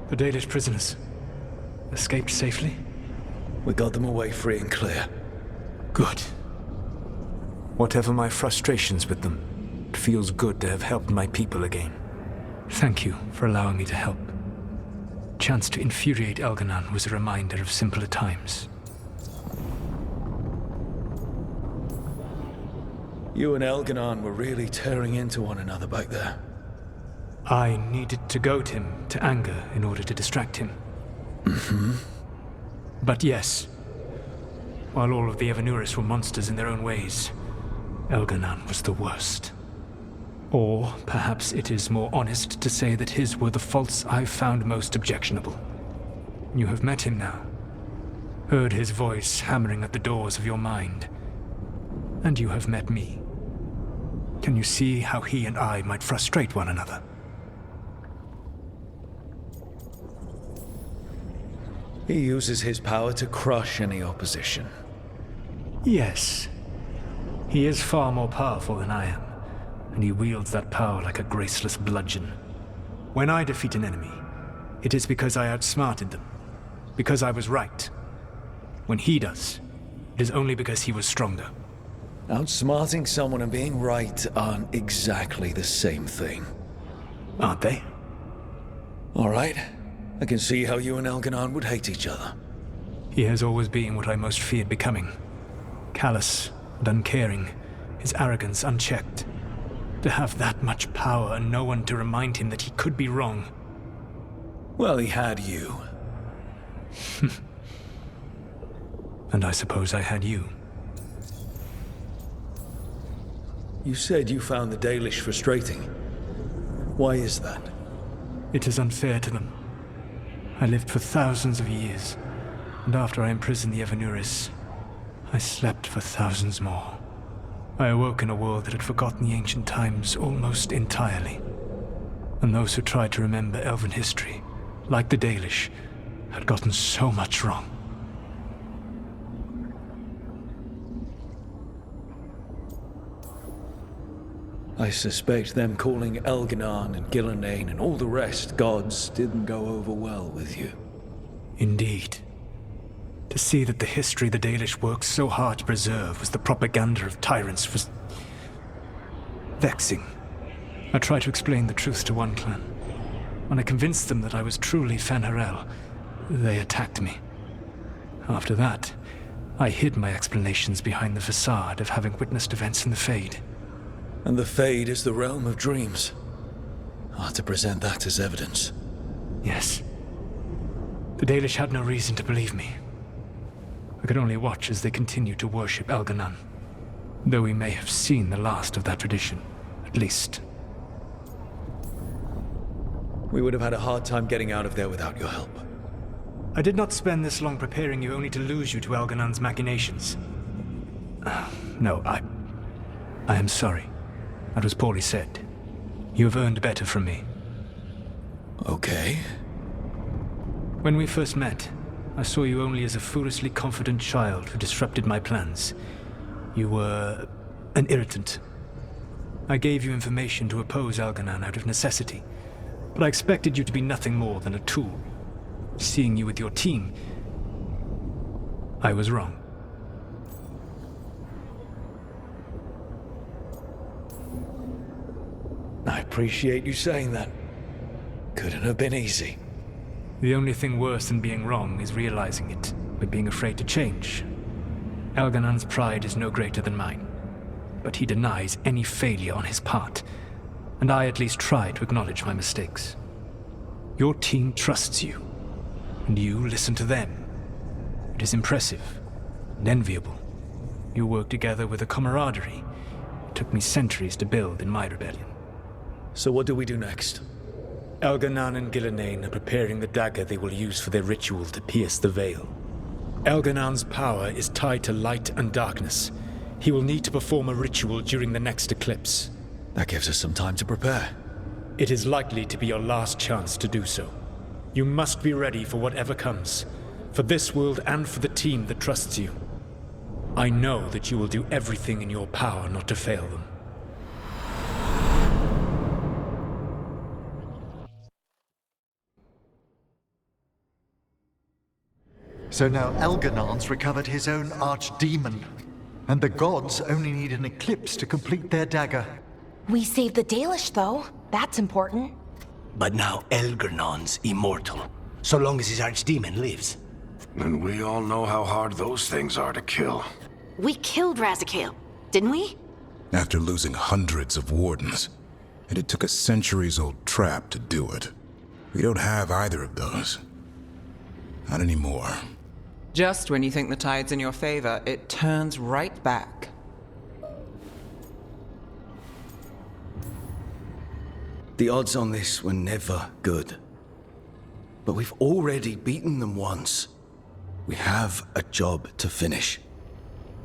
The Dalish prisoners escaped safely? We got them away free and clear. Good. Whatever my frustrations with them, it feels good to have helped my people again. Thank you for allowing me to help. Chance to infuriate Elganon was a reminder of simpler times. You and Elganon were really tearing into one another back there. I needed to goad him to anger in order to distract him. But yes, while all of the Evanuris were monsters in their own ways, Elganon was the worst. Or perhaps it is more honest to say that his were the faults I've found most objectionable. You have met him now, heard his voice hammering at the doors of your mind, and you have met me. Can you see how he and I might frustrate one another? He uses his power to crush any opposition. Yes. He is far more powerful than I am, and he wields that power like a graceless bludgeon. When I defeat an enemy, it is because I outsmarted them, because I was right. When he does, it is only because he was stronger. Outsmarting someone and being right aren't exactly the same thing. Aren't they? All right. I can see how you and Elganon would hate each other. He has always been what I most feared becoming. Callous and uncaring, his arrogance unchecked. To have that much power and no one to remind him that he could be wrong. Well, he had you. And I suppose I had you. You said you found the Dalish frustrating. Why is that? It is unfair to them. I lived for thousands of years, and after I imprisoned the Evanuris, I slept for thousands more. I awoke in a world that had forgotten the ancient times almost entirely. And those who tried to remember Elven history, like the Dalish, had gotten so much wrong. I suspect them calling Elganon and Gillenane and all the rest gods didn't go over well with you. Indeed. To see that the history the Dalish worked so hard to preserve was the propaganda of tyrants was vexing. I tried to explain the truth to one clan. When I convinced them that I was truly Fen'Harel, they attacked me. After that, I hid my explanations behind the facade of having witnessed events in the Fade. And the Fade is the realm of dreams. Hard to present that as evidence. Yes. The Dalish had no reason to believe me. I could only watch as they continued to worship Elganon, though we may have seen the last of that tradition, at least. We would have had a hard time getting out of there without your help. I did not spend this long preparing you only to lose you to Elganon's machinations. No, I am sorry. That was poorly said. You have earned better from me. Okay. When we first met, I saw you only as a foolishly confident child who disrupted my plans. You were an irritant. I gave you information to oppose Elganon out of necessity, but I expected you to be nothing more than a tool. Seeing you with your team, I was wrong. I appreciate you saying that. Couldn't have been easy. The only thing worse than being wrong is realizing it, but being afraid to change. Elganon's pride is no greater than mine, but he denies any failure on his part, and I at least try to acknowledge my mistakes. Your team trusts you, and you listen to them. It is impressive and enviable. You work together with a camaraderie it took me centuries to build in my rebellion. So what do we do next? Elganon and Gillenane are preparing the dagger they will use for their ritual to pierce the veil. Elganon's power is tied to light and darkness. He will need to perform a ritual during the next eclipse. That gives us some time to prepare. It is likely to be your last chance to do so. You must be ready for whatever comes, for this world and for the team that trusts you. I know that you will do everything in your power not to fail them. So now Elganon's recovered his own archdemon, and the gods only need an eclipse to complete their dagger. We saved the Dalish, though. That's important. But now Elgernon's immortal, so long as his archdemon lives. And we all know how hard those things are to kill. We killed Razikale, didn't we? After losing hundreds of wardens, and it took a centuries-old trap to do it. We don't have either of those. Not anymore. Just when you think the tide's in your favor, it turns right back. The odds on this were never good. But we've already beaten them once. We have a job to finish.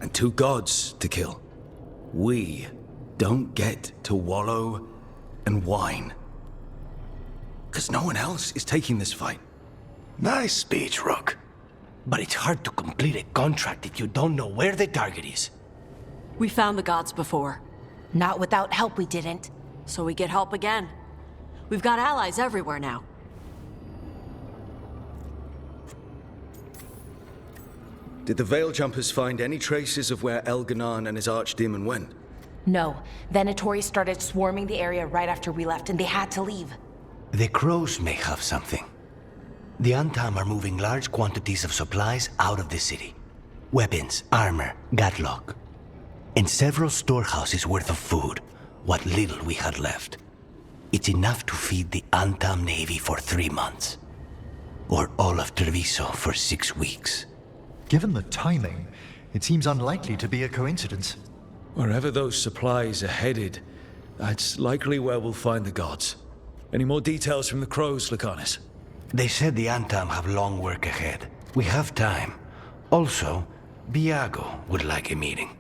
And 2 gods to kill. We don't get to wallow and whine. Because no one else is taking this fight. Nice speech, Rook. But it's hard to complete a contract if you don't know where the target is. We found the gods before, Not without help, we didn't. so we get help again. We've got allies everywhere now. Did the Veil Jumpers find any traces of where Elganon and his archdemon went? No. Venatori started swarming the area right after we left, and they had to leave. The crows may have something. The Antam are moving large quantities of supplies out of the city. Weapons, armor, gatlock. And several storehouses worth of food, what little we had left. It's enough to feed the Antam Navy for 3 months. Or all of Treviso for 6 weeks. Given the timing, it seems unlikely to be a coincidence. Wherever those supplies are headed, that's likely where we'll find the gods. Any more details from the crows, Lucanus? They said the Antam have long work ahead. We have time. Also, Biago would like a meeting.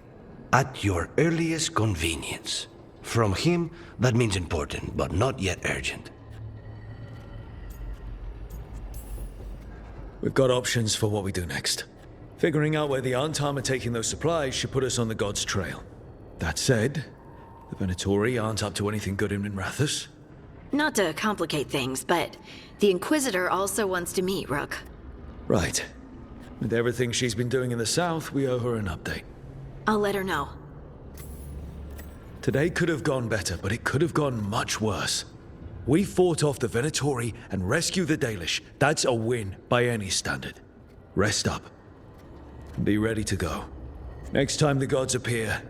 At your earliest convenience. From him, that means important, but not yet urgent. We've got options for what we do next. Figuring out where the Antam are taking those supplies should put us on the gods' trail. That said, the Venatori aren't up to anything good in Minrathous. Not to complicate things, but the Inquisitor also wants to meet Rook. Right. With everything she's been doing in the south, we owe her an update. I'll let her know. Today could have gone better, but it could have gone much worse. We fought off the Venatori and rescued the Dalish. That's a win by any standard. Rest up. And be ready to go. Next time the gods appear,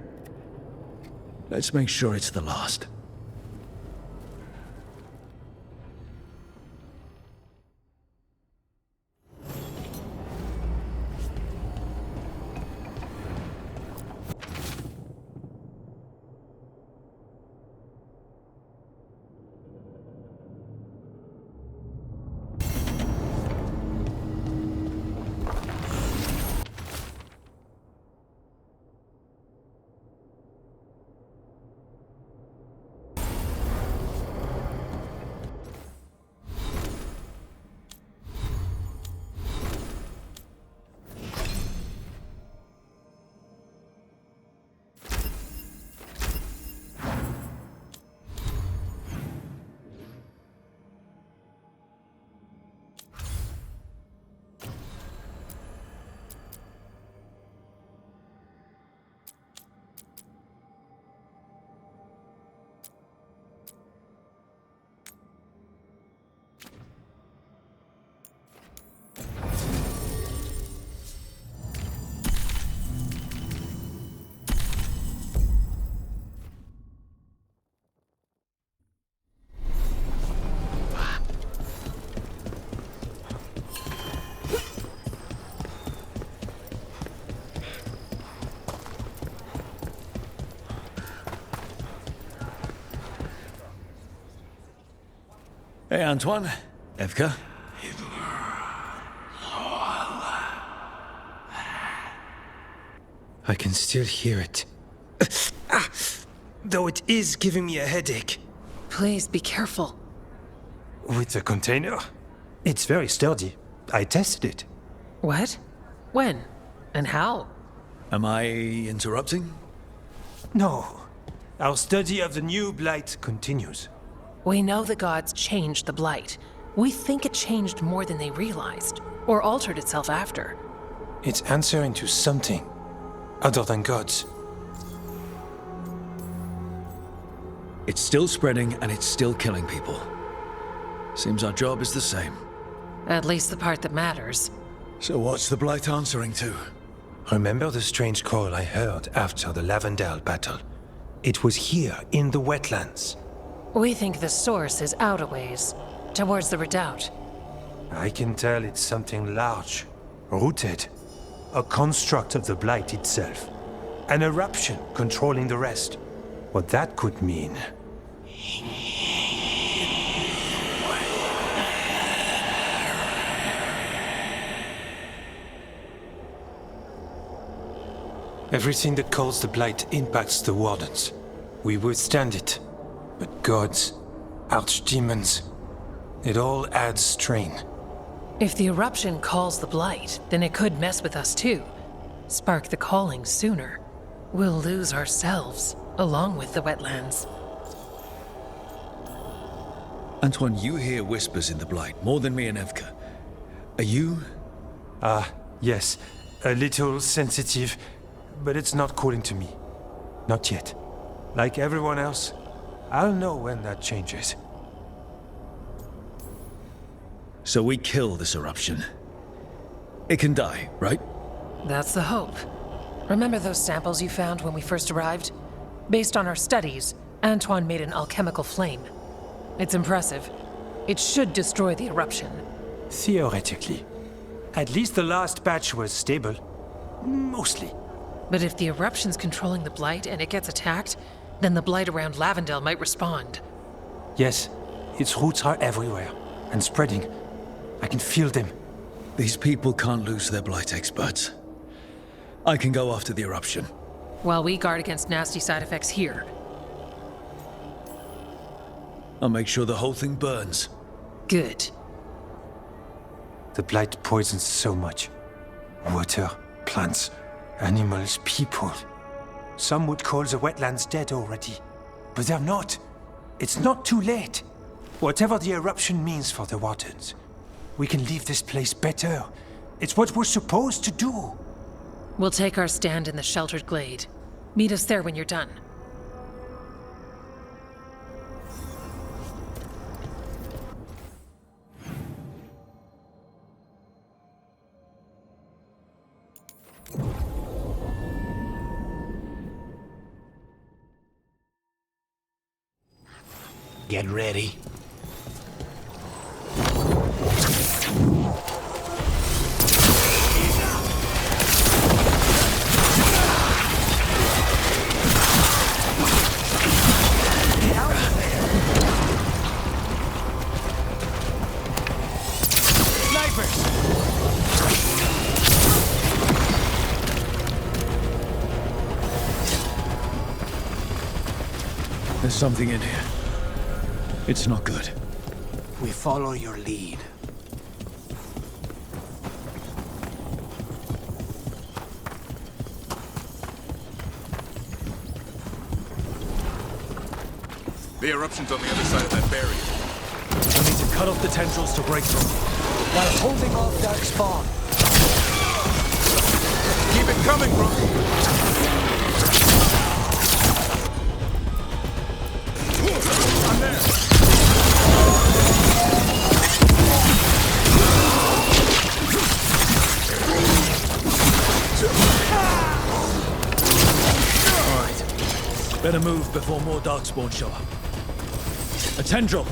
let's make sure it's the last. Hey, Antoine. Evka. I can still hear it. Though it is giving me a headache. Please be careful. With the container? It's very sturdy. I tested it. What? When? And how? Am I interrupting? No. Our study of the new blight continues. We know the gods changed the Blight. We think it changed more than they realized, or altered itself after. It's answering to something other than gods. It's still spreading and it's still killing people. Seems our job is the same. At least the part that matters. So what's the Blight answering to? Remember the strange call I heard after the Lavendale battle? It was here, in the wetlands. We think the source is out a ways, towards the redoubt. I can tell it's something large, rooted. A construct of the Blight itself. An eruption controlling the rest. What that could mean. Everything that calls the Blight impacts the Wardens. We withstand it. But gods, archdemons, it all adds strain. If the eruption calls the Blight, then it could mess with us too. Spark the calling sooner. We'll lose ourselves, along with the wetlands. Antoine, you hear whispers in the Blight, more than me and Evka. Are you? Yes. A little sensitive, but it's not calling to me. Not yet. Like everyone else, I'll know when that changes. So we kill this eruption. It can die, right? That's the hope. Remember those samples you found when we first arrived? Based on our studies, Antoine made an alchemical flame. It's impressive. It should destroy the eruption. Theoretically. At least the last batch was stable. Mostly. But if the eruption's controlling the Blight and it gets attacked, then the Blight around Lavendale might respond. Yes, its roots are everywhere, and spreading. I can feel them. These people can't lose their Blight experts. I can go after the eruption. While we guard against nasty side effects here. I'll make sure the whole thing burns. Good. The Blight poisons so much. Water, plants, animals, people. Some would call the wetlands dead already. But they're not. It's not too late. Whatever the eruption means for the Wardens, we can leave this place better. It's what we're supposed to do. We'll take our stand in the sheltered glade. Meet us there when you're done. Get ready. There's something in here. It's not good. We follow your lead. The eruption's on the other side of that barrier. We need to cut off the tendrils to break through. While holding off that spawn. Keep it coming, bro. I'm there. All right. Better move before more darkspawn show up. A tendril.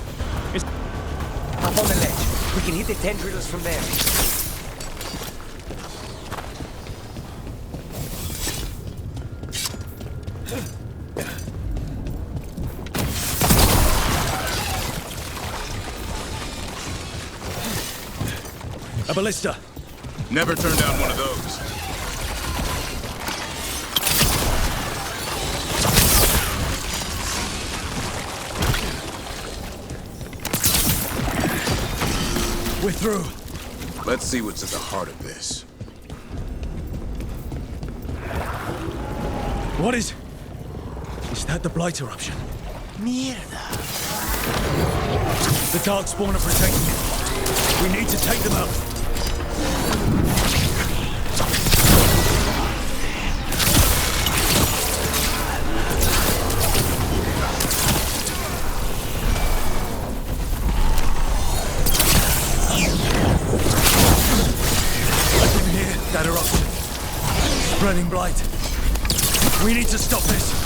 It's Up on the ledge. We can hit the tendrils from there. a ballista. Never turn down one of those. We're through. Let's see what's at the heart of this. What is... Is that the Blight eruption? Mierda. The Darkspawn are protecting it. We need to take them out. that eruption. Spreading blight. We need to stop this.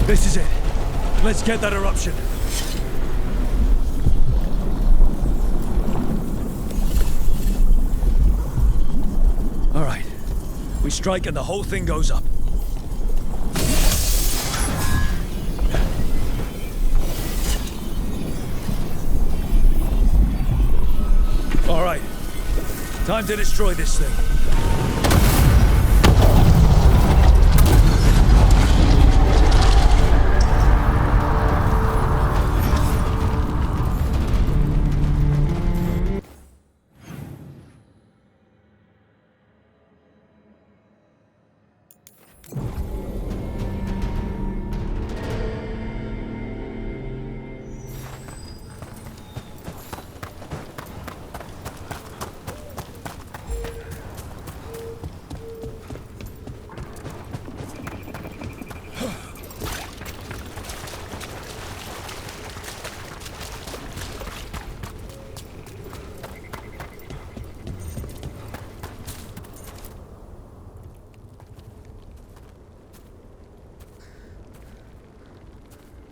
This is it. Let's get that eruption. All right. We strike and the whole thing goes up. All right. Time to destroy this thing.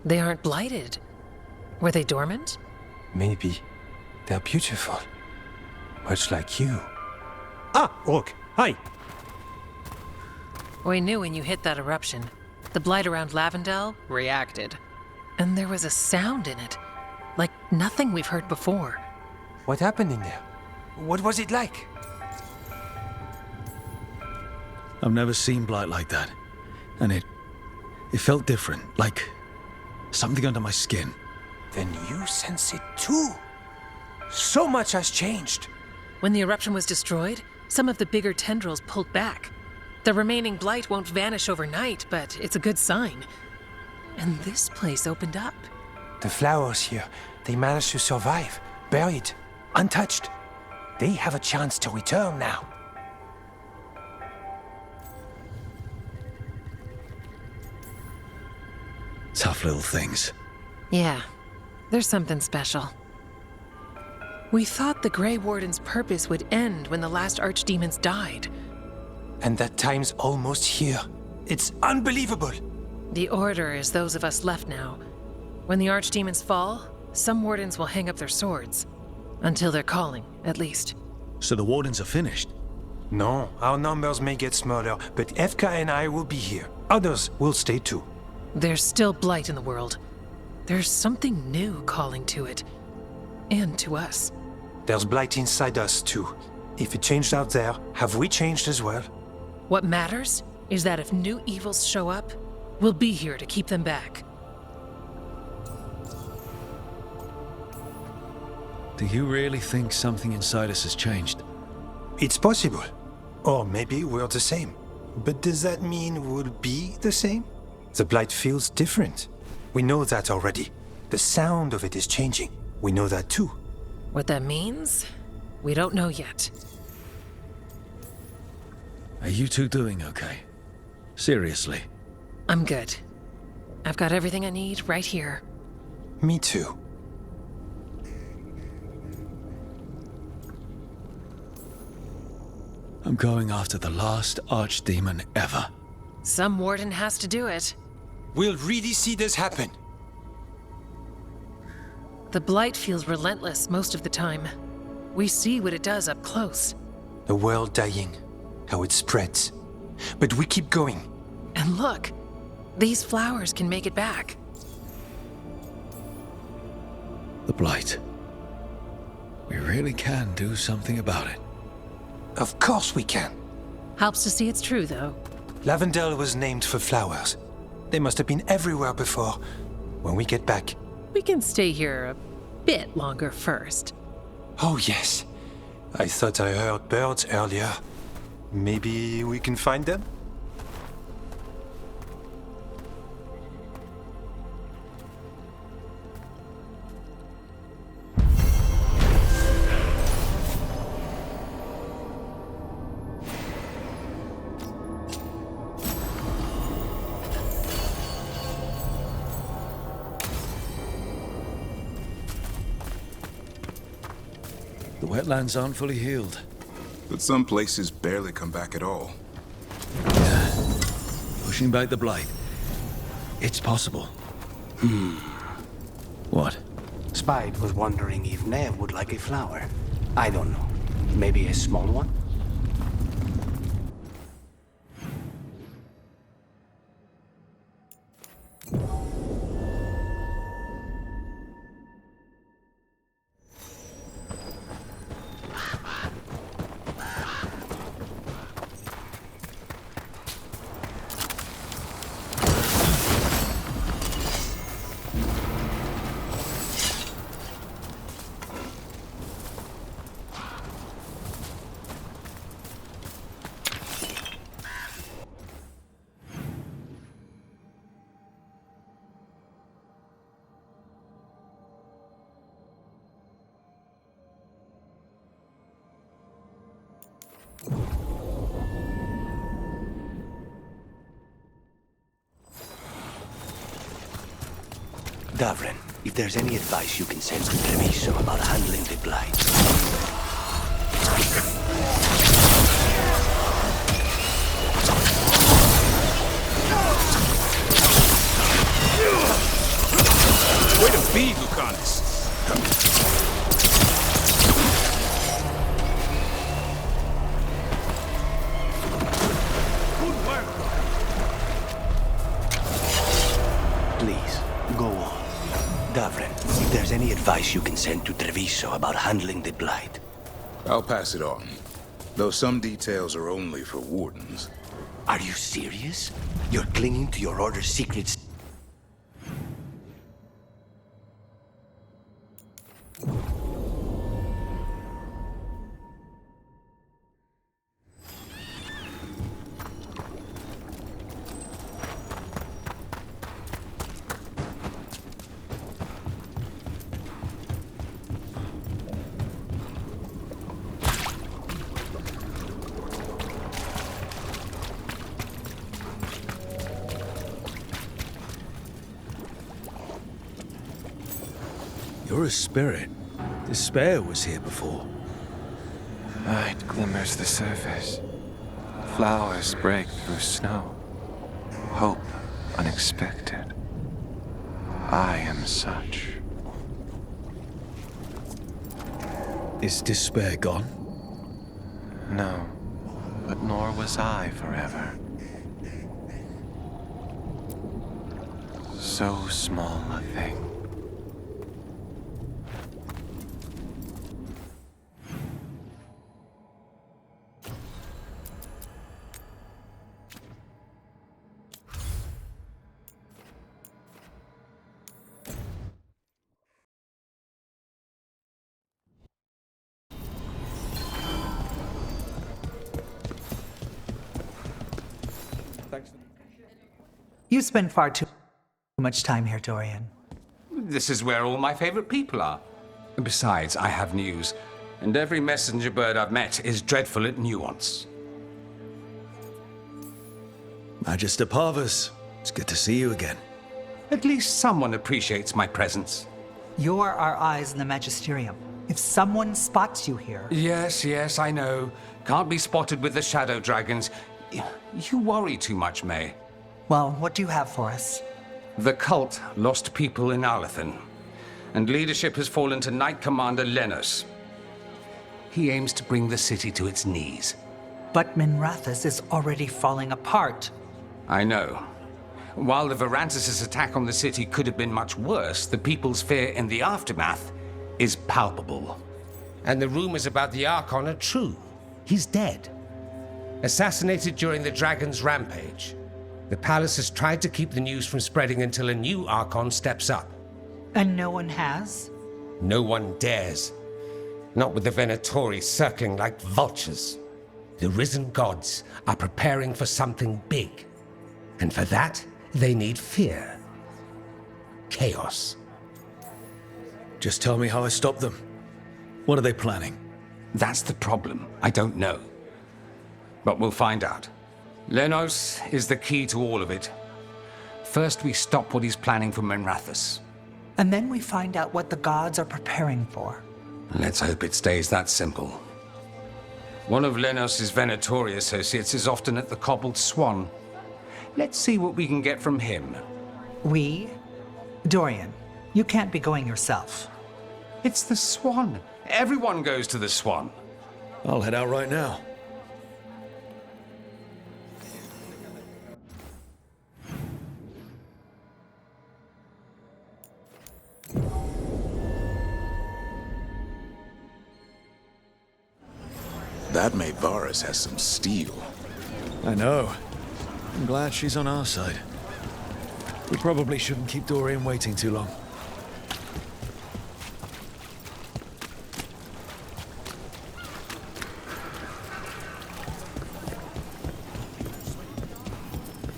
They aren't blighted. Were they dormant? Maybe. They're beautiful. Much like you. Ah, Rook, hi! We knew when you hit that eruption. The blight around Lavendel reacted. And there was a sound in it. Like nothing we've heard before. What happened in there? What was it like? I've never seen blight like that. And it felt different, like something under my skin. Then you sense it too. So much has changed. When the eruption was destroyed, some of the bigger tendrils pulled back. The remaining blight won't vanish overnight, but it's a good sign. And this place opened up. The flowers here, they managed to survive, buried, untouched. They have a chance to return now. Tough little things. Yeah, there's something special. We thought the Grey Warden's purpose would end when the last archdemons died. And that time's almost here. It's unbelievable. The Order is those of us left now. When the archdemons fall, some wardens will hang up their swords. Until they're calling, at least. So the wardens are finished? No, our numbers may get smaller, but Efka and I will be here. Others will stay too. There's still blight in the world. There's something new calling to it. And to us. There's blight inside us too. If it changed out there, have we changed as well? What matters is that if new evils show up, we'll be here to keep them back. Do you really think something inside us has changed? It's possible. Or maybe we're the same. But does that mean we'll be the same? The blight feels different. We know that already. The sound of it is changing. We know that too. What that means, we don't know yet. Are you two doing okay? Seriously? I'm good. I've got everything I need right here. Me too. I'm going after the last archdemon ever. Some warden has to do it. We'll really see this happen. The blight feels relentless most of the time. We see what it does up close. The world dying, how it spreads. But we keep going. And look, these flowers can make it back. Blight. We really can do something about it. Of course we can. Helps to see it's true, though. Lavendel was named for flowers. They must have been everywhere before. When we get back... We can stay here a bit longer first. Oh, yes. I thought I heard birds earlier. Maybe we can find them? The wetlands aren't fully healed. But some places barely come back at all. Pushing back the Blight. It's possible. What? Spide was wondering if Nev would like a flower. I don't know. Maybe a small one? Davren, if there's any advice you can send to Treviso about handling the Blight. Way to be, Lucanus. Good work. Please, go on. Davren, if there's any advice you can send to Treviso about handling the Blight. I'll pass it on. Though some details are only for wardens. Are you serious? You're clinging to your order's secrets? You're a spirit. Despair was here before. Light glimmers the surface. Flowers break through snow. Hope unexpected. I am such. Is despair gone? No, but nor was I forever. So small a thing. You spend far too much time here, Dorian. This is where all my favorite people are. Besides, I have news, and every messenger bird I've met is dreadful at nuance. Magister Parvus, it's good to see you again. At least someone appreciates my presence. You're our eyes in the Magisterium. If someone spots you here... Yes, I know. Can't be spotted with the shadow dragons. You worry too much, May. Well, what do you have for us? The cult lost people in Alathan, and leadership has fallen to Knight Commander Lenos. He aims to bring the city to its knees. But Minrathous is already falling apart. I know. While the Varantis' attack on the city could have been much worse, the people's fear in the aftermath is palpable. And the rumors about the Archon are true. He's dead. Assassinated during the Dragon's rampage. The palace has tried to keep the news from spreading until a new Archon steps up. And no one has? No one dares. Not with the Venatori circling like vultures. The risen gods are preparing for something big. And for that, they need fear. Chaos. Just tell me how I stop them. What are they planning? That's the problem. I don't know. But we'll find out. Lenos is the key to all of it. First, we stop what he's planning for Menrathus. And then we find out what the gods are preparing for. Let's hope it stays that simple. One of Lenos' Venatori associates is often at the Cobbled Swan. Let's see what we can get from him. We? Dorian, you can't be going yourself. It's the Swan. Everyone goes to the Swan. I'll head out right now. That maid Varus has some steel. I know. I'm glad she's on our side. We probably shouldn't keep Dorian waiting too long.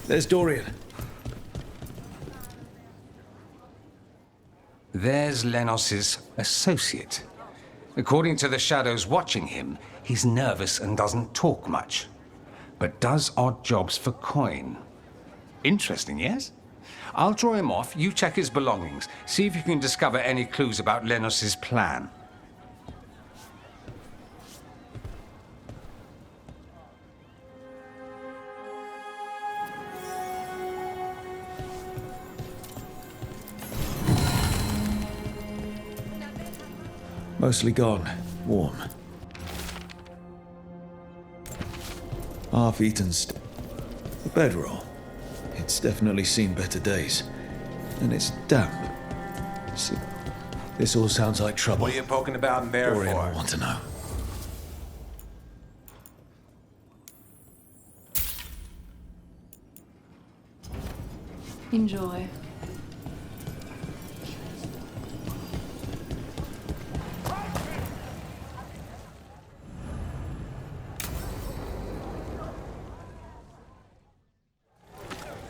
There's Dorian. There's Lenos' associate. According to the shadows watching him, he's nervous and doesn't talk much, but does odd jobs for coin. Interesting, yes? I'll draw him off, you check his belongings, see if you can discover any clues about Lenos' plan. Mostly gone. Warm. Half-eaten a bedroll. It's definitely seen better days. And it's damp. See, this all sounds like trouble. What are you poking about in there Dorian for? will want to know. Enjoy.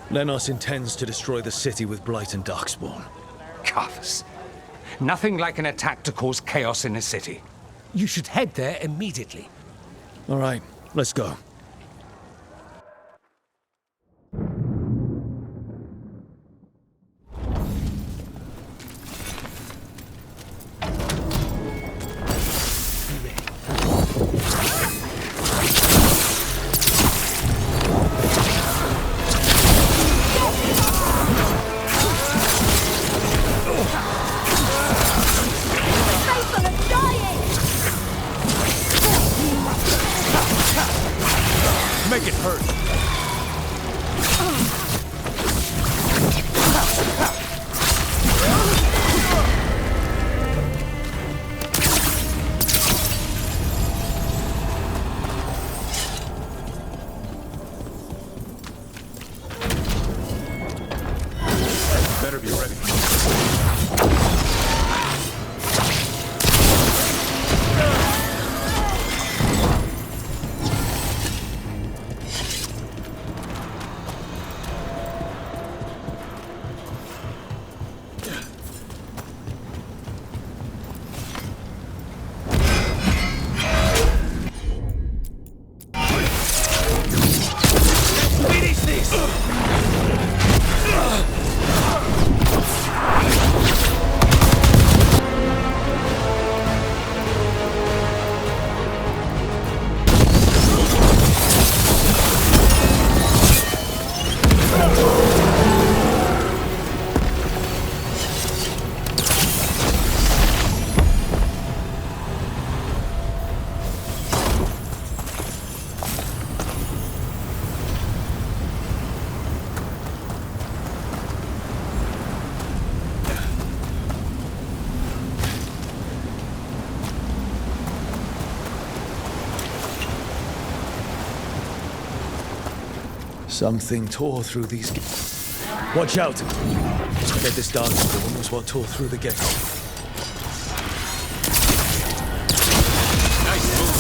Lenos intends to destroy the city with Blight and Darkspawn. Carthus. Nothing like an attack to cause chaos in a city. You should head there immediately. All right, let's go. Make it hurt. Better be ready. Something tore through these Watch out! I bet this dark storm was what tore through the gate. Nice move.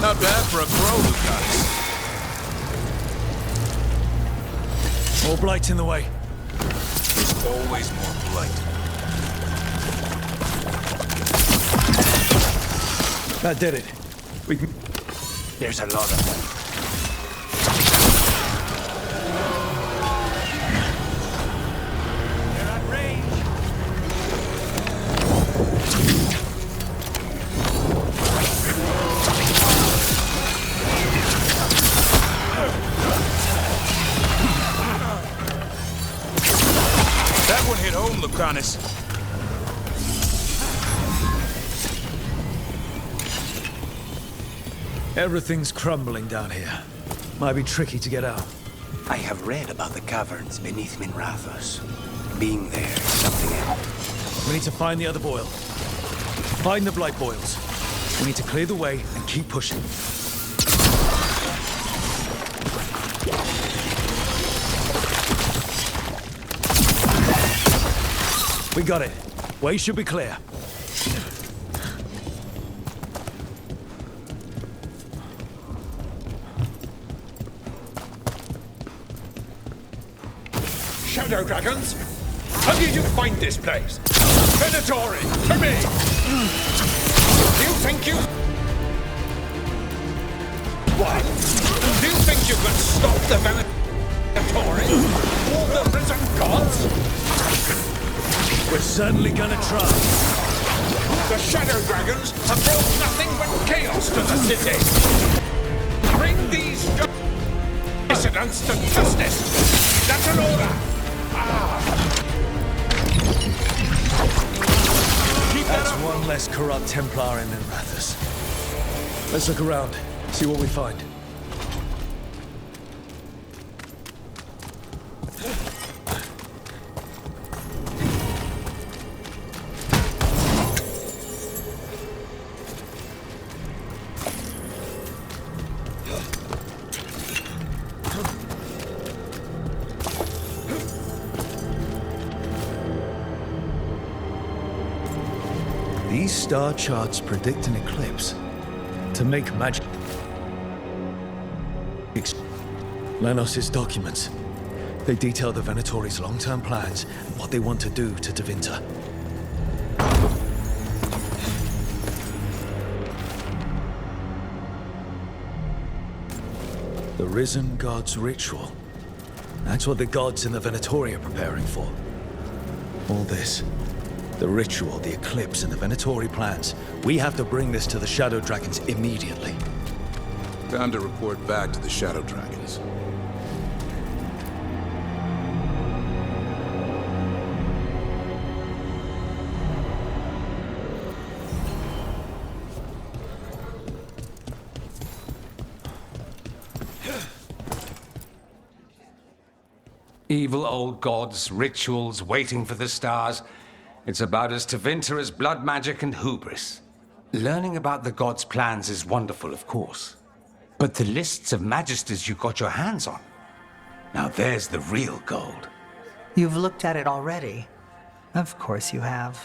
Not bad for a crow, Lucas. More blights in the way. There's always more blight. That did it. We can... There's a lot of them. They're at range. That one hit home, Lucanus. Everything's crumbling down here. Might be tricky to get out. I have read about the caverns beneath Minrathos. Being there is something else. We need to find the other boil. Find the blight boils. We need to clear the way and keep pushing. We got it. Way should be clear. Shadow dragons? How did you find this place? Venatori, to me! Do you think you... What? Do you think you can stop the Venatori? All the risen gods? We're certainly gonna try. The Shadow Dragons have brought nothing but chaos to the city. Bring these dissidents to justice. That's an order. That's one less corrupt Templar in Minrathos. Let's look around, see what we find. These star charts predict an eclipse. To make magic... Lanos' documents. They detail the Venatori's long-term plans and what they want to do to Tevinter. The Risen God's ritual. That's what the gods in the Venatori are preparing for. All this. The ritual, the eclipse, and the Venatori plans. We have to bring this to the Shadow Dragons immediately. Time to report back to the Shadow Dragons. Evil old gods, rituals, waiting for the stars. It's about as Tevinter as blood magic and hubris. Learning about the gods' plans is wonderful, of course. But the lists of magisters you got your hands on, now there's the real gold. You've looked at it already. Of course you have.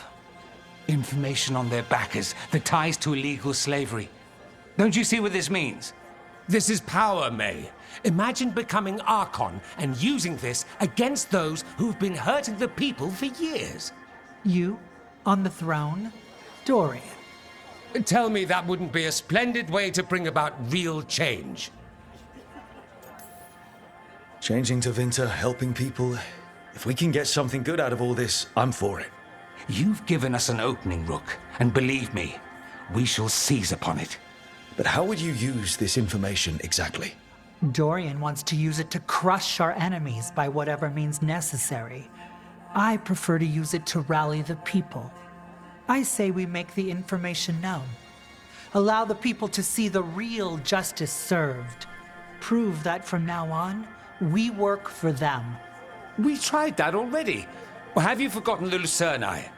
Information on their backers, the ties to illegal slavery. Don't you see what this means? This is power, May. Imagine becoming Archon and using this against those who've been hurting the people for years. You? On the throne? Dorian. Tell me that wouldn't be a splendid way to bring about real change. Changing Tevinter, helping people. If we can get something good out of all this, I'm for it. You've given us an opening, Rook, and believe me, we shall seize upon it. But how would you use this information exactly? Dorian wants to use it to crush our enemies by whatever means necessary. I prefer to use it to rally the people. I say we make the information known. Allow the people to see the real justice served. prove that from now on, we work for them. We tried that already. Or have you forgotten the Lucerni?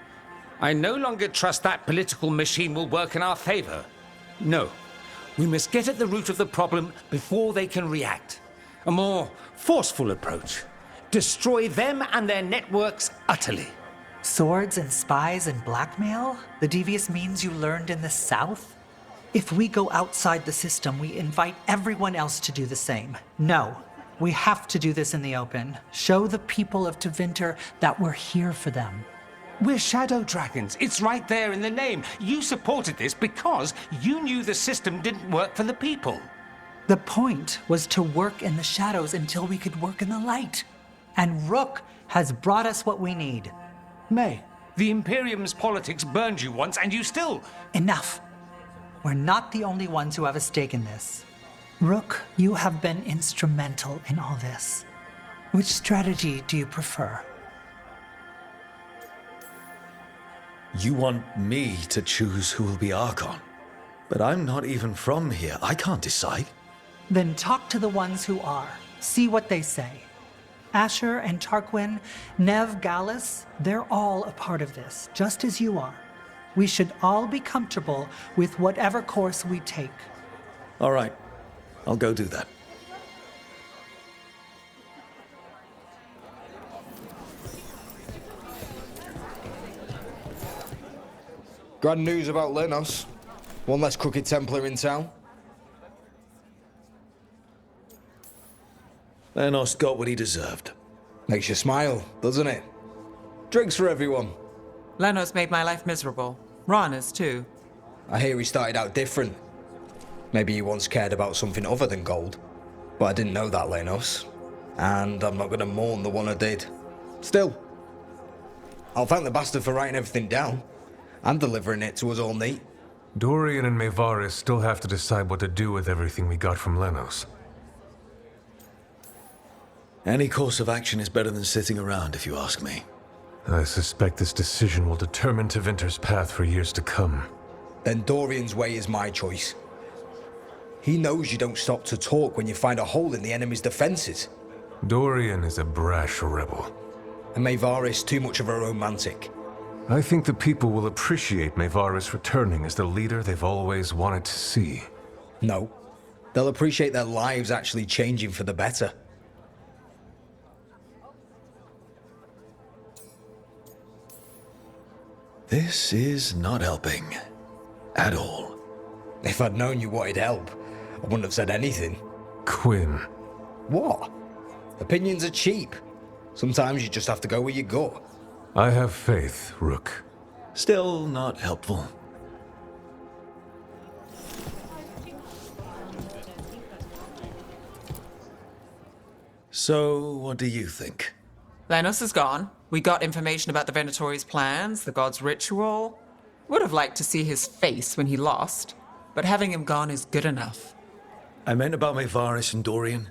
I no longer trust that political machine will work in our favor. No. We must get at the root of the problem before they can react. A more forceful approach. Destroy them and their networks utterly. Swords and spies and blackmail? The devious means you learned in the South? If we go outside the system, we invite everyone else to do the same. No, we have to do this in the open. Show the people of Tevinter that we're here for them. We're shadow dragons. It's right there in the name. You supported this because you knew the system didn't work for the people. The point was to work in the shadows until we could work in the light. And Rook has brought us what we need. May, the Imperium's politics burned you once and you still... Enough. We're not the only ones who have a stake in this. Rook, you have been instrumental in all this. Which strategy do you prefer? You want me to choose who will be Archon? But I'm not even from here. I can't decide. Then talk to the ones who are. See what they say. Asher and Tarquin, Nev, Gallus, they're all a part of this, just as you are. We should all be comfortable with whatever course we take. All right. I'll go do that. Grand news about Lenos. One less crooked Templar in town. Lenos got what he deserved. Makes you smile, doesn't it? Drinks for everyone. Lenos made my life miserable. Rana's too. I hear he started out different. Maybe he once cared about something other than gold. But I didn't know that, Lenos. And I'm not gonna mourn the one I did. Still, I'll thank the bastard for writing everything down. and delivering it to us all neat. Dorian and Maevaris still have to decide what to do with everything we got from Lenos. Any course of action is better than sitting around, if you ask me. I suspect this decision will determine Tevinter's path for years to come. Then Dorian's way is my choice. He knows you don't stop to talk when you find a hole in the enemy's defenses. Dorian is a brash rebel. And Maevaris too much of a romantic. I think the people will appreciate Maevaris returning as the leader they've always wanted to see. No. They'll appreciate their lives actually changing for the better. This is not helping. At all. If I'd known you wanted help, I wouldn't have said anything. Quinn. What? Opinions are cheap. Sometimes you just have to go where you go. I have faith, Rook. Still not helpful. So, what do you think? Lenos is gone. We got information about the Venatori's plans, the god's ritual. Would have liked to see his face when he lost, but having him gone is good enough. I meant about Maevaris and Dorian.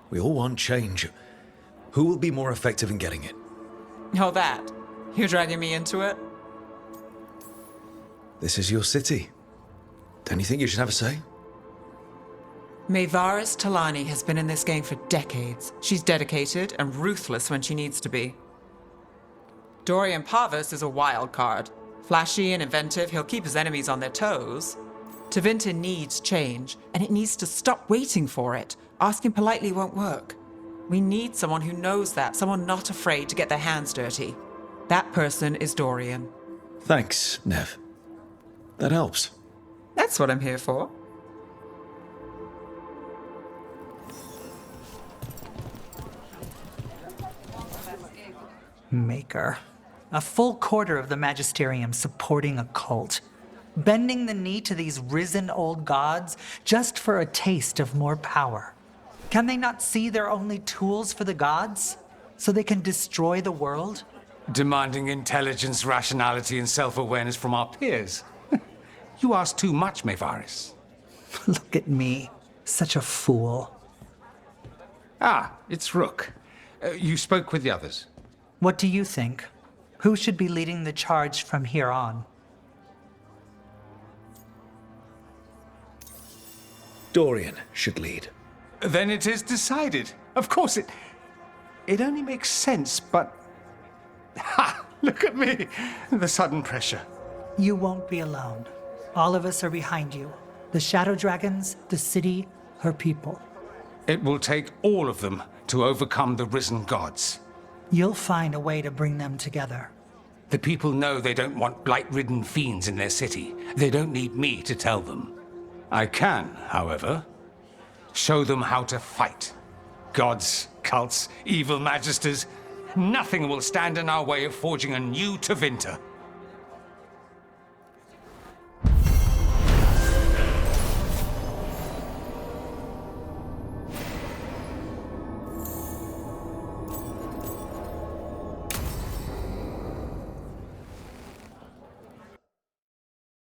We all want change. Who will be more effective in getting it? Oh, that? You're dragging me into it? This is your city. Don't you think you should have a say? Maevaris Talani has been in this game for decades. She's dedicated and ruthless when she needs to be. Dorian Parvis is a wild card. Flashy and inventive, he'll keep his enemies on their toes. Tevinter needs change, and it needs to stop waiting for it. Asking politely won't work. We need someone who knows that, someone not afraid to get their hands dirty. That person is Dorian. Thanks, Nev. That helps. That's what I'm here for. Maker. A full quarter of the Magisterium supporting a cult. Bending the knee to these risen old gods just for a taste of more power. Can they not see they're only tools for the gods? So they can destroy the world? Demanding intelligence, rationality, and self-awareness from our peers. You ask too much, Maevaris. Look at me. Such a fool. Ah, it's Rook. You spoke with the others. What do you think? Who should be leading the charge from here on? Dorian should lead. Then it is decided. Of course, it only makes sense, but... Ha! Look at me! The sudden pressure. You won't be alone. All of us are behind you. The Shadow Dragons, the city, her people. It will take all of them to overcome the risen gods. You'll find a way to bring them together. The people know they don't want blight-ridden fiends in their city. They don't need me to tell them. I can, however, show them how to fight. Gods, cults, evil magisters, nothing will stand in our way of forging a new Tevinter.